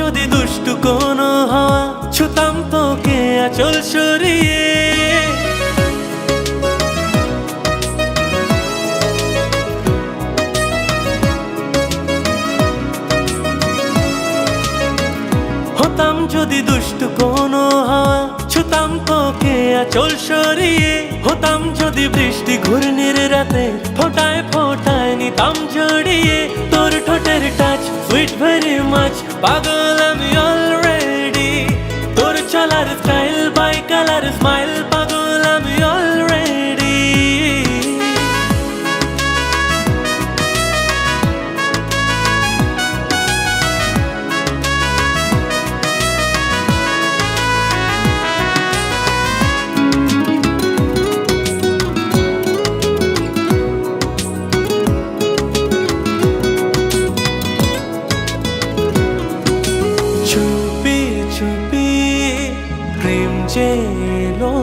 যদি দুষ্টু কোনো হাওয়া, ছুতাম তোকে আঁচল সরিয়ে। হতাম যদি দুষ্টু কোনো হাওয়া, ছুতাম তোকে আঁচল সরিয়ে। হতাম যদি বৃষ্টি ঘূর্ণির রাতে, ফোটায় ফোটায় নিতাম জড়িয়ে। তোর ঠোঁটের টাচ সুইট ভেরি মাচ, পাগল আমি অলরেডি। তোর চলার স্টাইল বাই কালার স্মাইল, পাগল আমি অলরেডি। চুপি চুপি প্রেম যে এলো,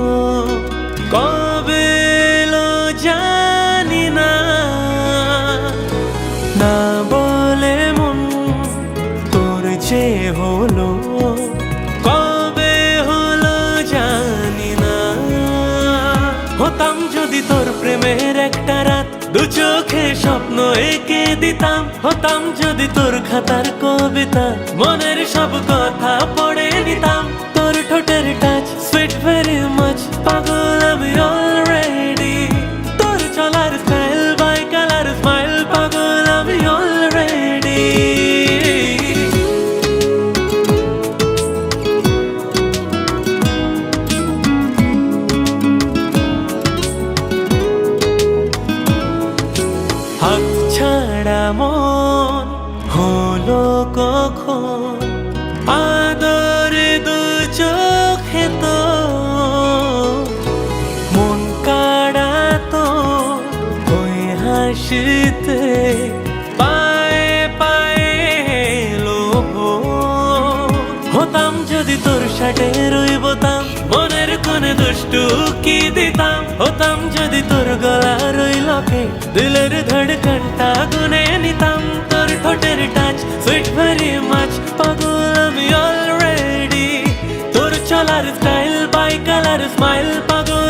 কবে এলো জানি না। না বলে মন তোর যে হলো, কবে হলো জানি না। হতাম যদি তোর প্রেমের একটা রাত, দু চোখে স্বপ্ন এঁকে দিতাম। হতাম যদি তোর খাতার কবিতা, মনের সব কথা পড়ে নিতাম। তোর ঠোঁটের টাচ সুইট ভেরি মাচ, পাগল আমি অলরেডি। তোর চলার স্টাইল বাই কালার স্মাইল, পাগল আমি অলরেডি। হাত ছাড়া মন হলো কখন, আদরে দু চোখে তো মন কাড়া তো ওই হাসিতে। পায়ে পায়ে লোভ হতাম যদি তোর শার্টের ওই বোতাম, মনের কোণে দুষ্টু কি দিতাম। হতাম যদি তোর গলার ওই লকে, দিলের ধড়কনটা গুনে নিতাম। তোর ঠোঁটের টাচ সুইট ভেরি মাচ, পাগল আমি অলরেডি। তোর চলার স্টাইল বাই কালার স্মাইল, পাগল